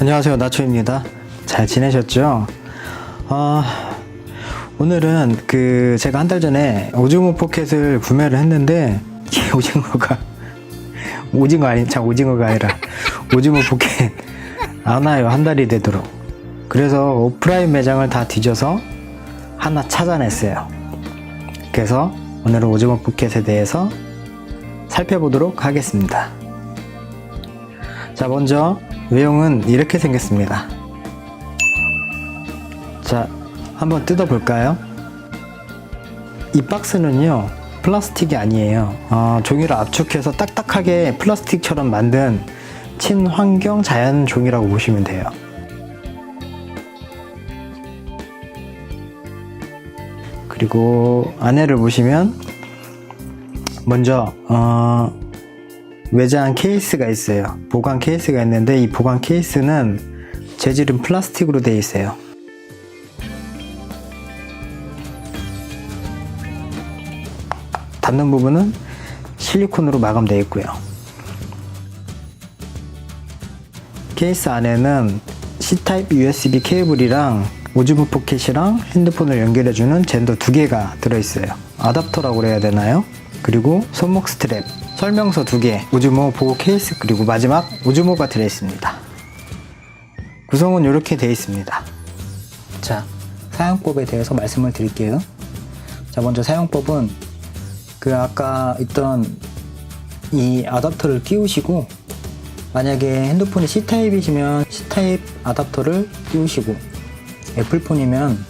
안녕하세요, 나초입니다. 잘 지내셨죠? 오늘은 제가 한 달 전에 오징어 포켓을 구매를 했는데 오징어가 아니라 오징어 포켓 안 와요. 한 달이 되도록. 그래서 오프라인 매장을 다 뒤져서 하나 찾아냈어요. 그래서 오늘은 오징어 포켓에 대해서 살펴보도록 하겠습니다. 자, 먼저 외형은 이렇게 생겼습니다. 자, 한번 뜯어볼까요? 이 박스는요, 플라스틱이 아니에요. 종이를 압축해서 딱딱하게 플라스틱처럼 만든 친환경 자연 종이라고 보시면 돼요. 그리고 안에를 보시면 먼저 외장 케이스가 있어요. 보관 케이스가 있는데 이 보관 케이스는 재질은 플라스틱으로 되어 있어요. 닫는 부분은 실리콘으로 마감되어 있고요. 케이스 안에는 C타입 USB 케이블이랑 오징어 포켓이랑 핸드폰을 연결해주는 젠더 2개가 들어있어요. 아답터라고 해야 되나요? 그리고 손목 스트랩, 설명서 2개, 오즈모 보호 케이스, 그리고 마지막 오즈모가 들어있습니다. 구성은 이렇게 되어 있습니다. 자, 사용법에 대해서 말씀을 드릴게요. 자, 먼저 사용법은 아까 있던 이 아답터를 끼우시고, 만약에 핸드폰이 C타입이시면 C타입 아답터를 끼우시고, 애플폰이면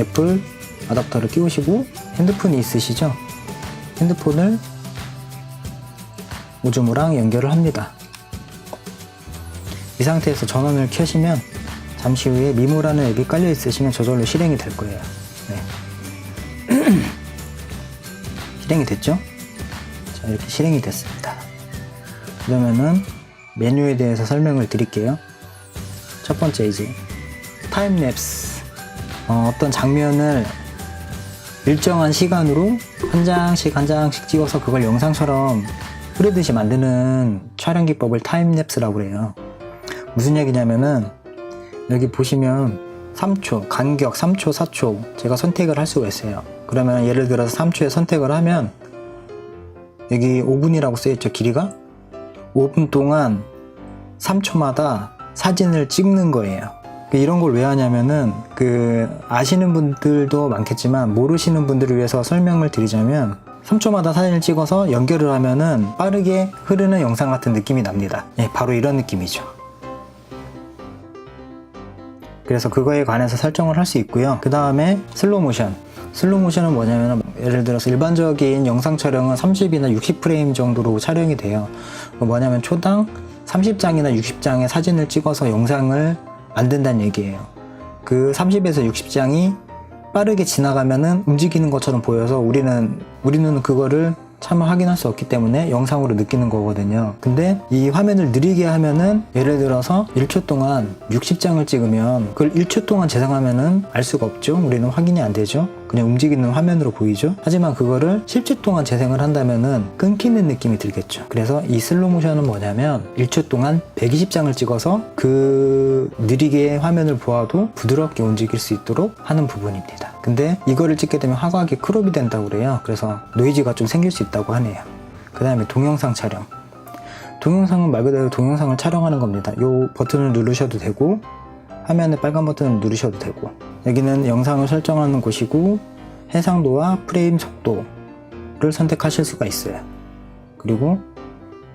애플 아답터를 끼우시고, 핸드폰이 있으시죠? 핸드폰을 오즈모랑 연결을 합니다. 이 상태에서 전원을 켜시면 잠시 후에 미모라는 앱이 깔려 있으시면 저절로 실행이 될 거예요. 네. 실행이 됐죠? 자, 이렇게 실행이 됐습니다. 그러면은 메뉴에 대해서 설명을 드릴게요. 첫 번째, 이제 타임랩스. 어떤 장면을 일정한 시간으로 한 장씩 찍어서 그걸 영상처럼 흐르듯이 만드는 촬영 기법을 타임랩스라고 해요. 무슨 얘기냐면은 여기 보시면 3초, 간격 3초, 4초 제가 선택을 할 수가 있어요. 그러면 예를 들어서 3초에 선택을 하면 여기 5분이라고 써있죠, 길이가? 5분 동안 3초마다 사진을 찍는 거예요. 이런 걸 왜 하냐면은 아시는 분들도 많겠지만 모르시는 분들을 위해서 설명을 드리자면 3초마다 사진을 찍어서 연결을 하면은 빠르게 흐르는 영상 같은 느낌이 납니다. 네, 바로 이런 느낌이죠. 그래서 그거에 관해서 설정을 할 수 있고요. 그 다음에 슬로모션. 슬로모션은 뭐냐면 예를 들어서 일반적인 영상 촬영은 30이나 60프레임 정도로 촬영이 돼요. 뭐냐면 초당 30장이나 60장의 사진을 찍어서 영상을 만든다는 얘기예요. 그 30에서 60장이 빠르게 지나가면은 움직이는 것처럼 보여서 우리는 그거를 차마 확인할 수 없기 때문에 영상으로 느끼는 거거든요. 근데 이 화면을 느리게 하면은 예를 들어서 1초 동안 60장을 찍으면 그걸 1초 동안 재생하면은 알 수가 없죠. 우리는 확인이 안 되죠. 그냥 움직이는 화면으로 보이죠. 하지만 그거를 10초 동안 재생을 한다면은 끊기는 느낌이 들겠죠. 그래서 이 슬로모션은 뭐냐면 1초 동안 120장을 찍어서 느리게 화면을 보아도 부드럽게 움직일 수 있도록 하는 부분입니다. 근데 이거를 찍게 되면 화각이 크롭이 된다고 그래요. 그래서 노이즈가 좀 생길 수 있다고 하네요. 그 다음에 동영상 촬영. 동영상은 말 그대로 동영상을 촬영하는 겁니다. 요 버튼을 누르셔도 되고 화면에 빨간 버튼을 누르셔도 되고, 여기는 영상을 설정하는 곳이고 해상도와 프레임 속도를 선택하실 수가 있어요. 그리고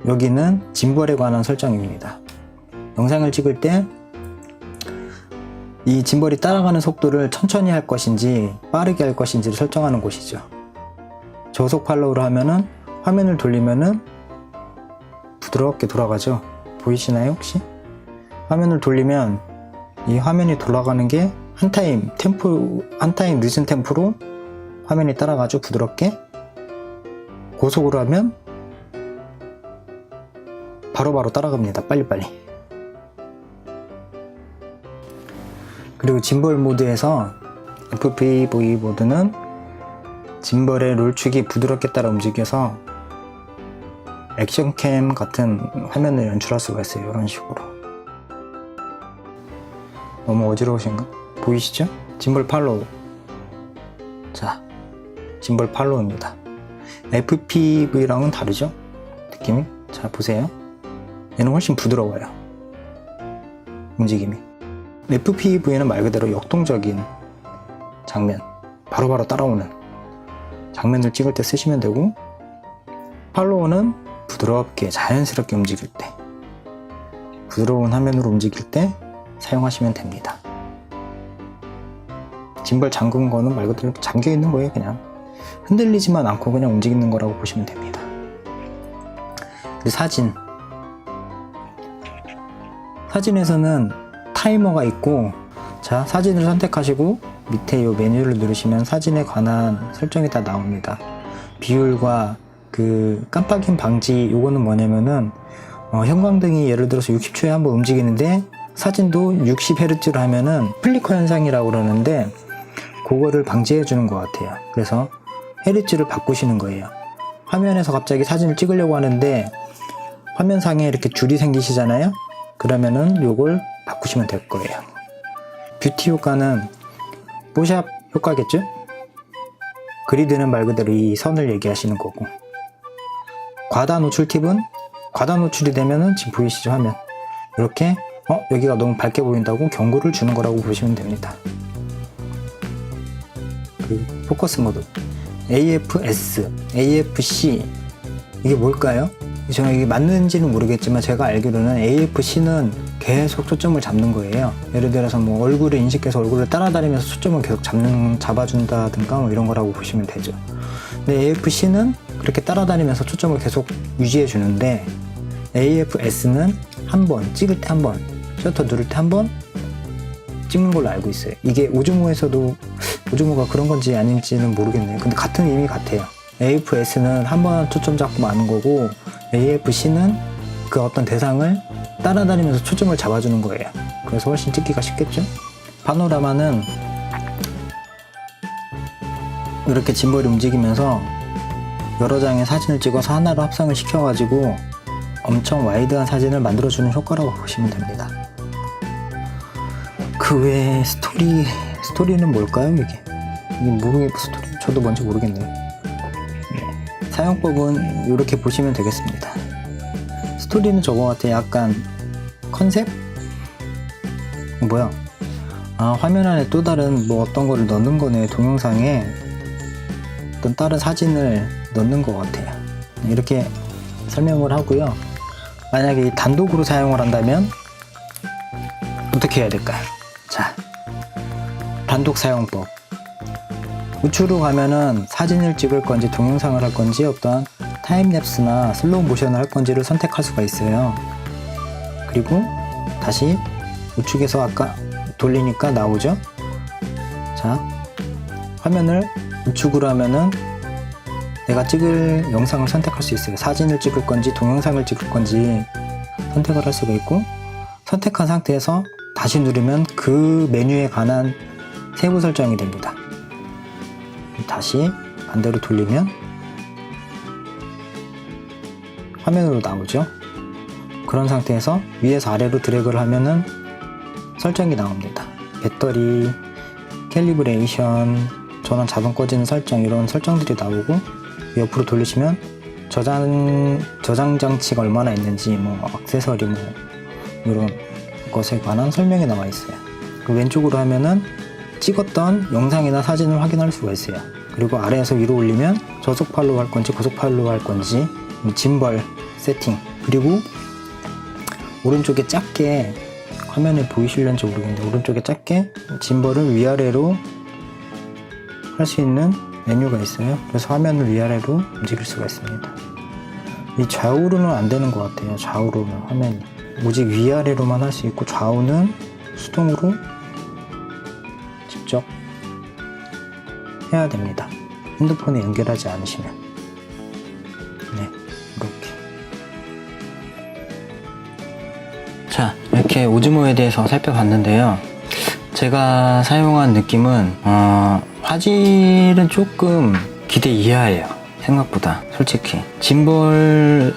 여기는 짐벌에 관한 설정입니다. 영상을 찍을 때 이 짐벌이 따라가는 속도를 천천히 할 것인지 빠르게 할 것인지를 설정하는 곳이죠. 저속 팔로우를 하면은 화면을 돌리면은 부드럽게 돌아가죠. 보이시나요 혹시? 화면을 돌리면 이 화면이 돌아가는 게 한 타임 늦은 템포로 화면이 따라가죠. 부드럽게. 고속으로 하면 바로바로 따라갑니다. 빨리빨리. 그리고 짐벌 모드에서 FPV 모드는 짐벌의 롤축이 부드럽게 따라 움직여서 액션캠 같은 화면을 연출할 수가 있어요. 이런 식으로. 너무 어지러우신가? 보이시죠? 짐벌 팔로우. 자, 짐벌 팔로우입니다. FPV랑은 다르죠? 느낌이? 자, 보세요. 얘는 훨씬 부드러워요. 움직임이. FPV는 말 그대로 역동적인 장면, 바로바로 따라오는 장면을 찍을 때 쓰시면 되고, 팔로우는 부드럽게 자연스럽게 움직일 때, 부드러운 화면으로 움직일 때 사용하시면 됩니다. 짐벌 잠근 거는 말 그대로 잠겨 있는 거예요. 그냥 흔들리지만 않고 그냥 움직이는 거라고 보시면 됩니다. 그리고 사진에서는 타이머가 있고, 자, 사진을 선택하시고 밑에 이 메뉴를 누르시면 사진에 관한 설정이 다 나옵니다. 비율과 그 깜빡임 방지, 요거는 뭐냐면은 형광등이 예를 들어서 60초에 한번 움직이는데 사진도 60Hz로 하면은 플리커 현상이라고 그러는데, 그거를 방지해 주는 것 같아요. 그래서 헤르츠를 바꾸시는 거예요. 화면에서 갑자기 사진을 찍으려고 하는데 화면상에 이렇게 줄이 생기시잖아요. 그러면은 요걸 바꾸시면 될 거예요. 뷰티 효과는 뽀샵 효과겠죠? 그리드는 말 그대로 이 선을 얘기하시는 거고, 과다 노출 팁은 과다 노출이 되면은 지금 보이시죠? 화면 이렇게 여기가 너무 밝게 보인다고 경고를 주는 거라고 보시면 됩니다. 그리고 포커스 모드 AFS, AFC 이게 뭘까요? 저는 이게 맞는지는 모르겠지만 제가 알기로는 AFC는 계속 초점을 잡는 거예요. 예를 들어서 뭐 얼굴을 인식해서 얼굴을 따라다니면서 초점을 계속 잡아준다든가 뭐 이런 거라고 보시면 되죠. 근데 AFC는 그렇게 따라다니면서 초점을 계속 유지해 주는데, AFS는 한 번 찍을 때 한 번, 셔터 누를 때 한 번 찍는 걸로 알고 있어요. 이게 오즈모에서도, 오즈모가 그런 건지 아닌지는 모르겠네요. 근데 같은 의미 같아요. AFS는 한 번 초점 잡고 마는 거고, AFC는 그 어떤 대상을 따라다니면서 초점을 잡아주는 거예요. 그래서 훨씬 찍기가 쉽겠죠? 파노라마는 이렇게 짐벌이 움직이면서 여러 장의 사진을 찍어서 하나로 합성을 시켜가지고 엄청 와이드한 사진을 만들어주는 효과라고 보시면 됩니다. 그 외에 스토리는 뭘까요? 이게 저도 뭔지 모르겠네요. 네. 사용법은 이렇게 보시면 되겠습니다. 스토리는 저거 같아요. 약간 컨셉? 화면 안에 또 다른 뭐 어떤 거를 넣는 거네. 동영상에 어떤 다른 사진을 넣는 것 같아요. 이렇게 설명을 하고요. 만약에 단독으로 사용을 한다면 어떻게 해야 될까요? 자, 단독 사용법. 우측으로 가면은 사진을 찍을 건지 동영상을 할 건지 어떤 타임랩스나 슬로우 모션을 할 건지를 선택할 수가 있어요. 그리고 다시 우측에서 아까 돌리니까 나오죠? 자, 화면을 우측으로 하면은 내가 찍을 영상을 선택할 수 있어요. 사진을 찍을 건지 동영상을 찍을 건지 선택을 할 수가 있고, 선택한 상태에서 다시 누르면 그 메뉴에 관한 세부 설정이 됩니다. 다시 반대로 돌리면 화면으로 나오죠. 그런 상태에서 위에서 아래로 드래그를 하면은 설정이 나옵니다. 배터리, 캘리브레이션, 전원 자동 꺼지는 설정, 이런 설정들이 나오고, 옆으로 돌리시면 저장 장치가 얼마나 있는지, 뭐 액세서리, 뭐 이런 것에 관한 설명이 나와 있어요. 그 왼쪽으로 하면은 찍었던 영상이나 사진을 확인할 수가 있어요. 그리고 아래에서 위로 올리면 저속 팔로우 할 건지 고속 팔로우 할 건지, 짐벌 세팅, 그리고 오른쪽에 작게, 화면에 보이실런지 모르겠는데 오른쪽에 작게 짐벌을 위아래로 할 수 있는 메뉴가 있어요. 그래서 화면을 위아래로 움직일 수가 있습니다. 이 좌우로는 안 되는 것 같아요. 좌우로는 화면이 오직 위아래로만 할 수 있고, 좌우는 수동으로 직접 해야 됩니다. 핸드폰에 연결하지 않으시면. 네, 이렇게. 자, 이렇게 오즈모에 대해서 살펴봤는데요. 제가 사용한 느낌은 화질은 조금 기대 이하예요. 생각보다 솔직히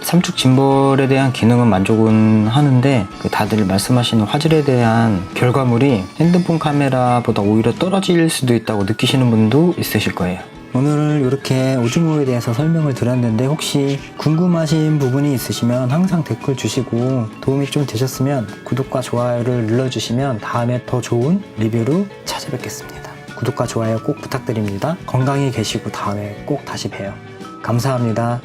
삼축 짐벌에 대한 기능은 만족은 하는데 다들 말씀하시는 화질에 대한 결과물이 핸드폰 카메라보다 오히려 떨어질 수도 있다고 느끼시는 분도 있으실 거예요. 오늘 이렇게 오즈모에 대해서 설명을 드렸는데 혹시 궁금하신 부분이 있으시면 항상 댓글 주시고 도움이 좀 되셨으면 구독과 좋아요를 눌러주시면 다음에 더 좋은 리뷰로 찾아뵙겠습니다. 구독과 좋아요 꼭 부탁드립니다. 건강히 계시고 다음에 꼭 다시 봬요. 감사합니다.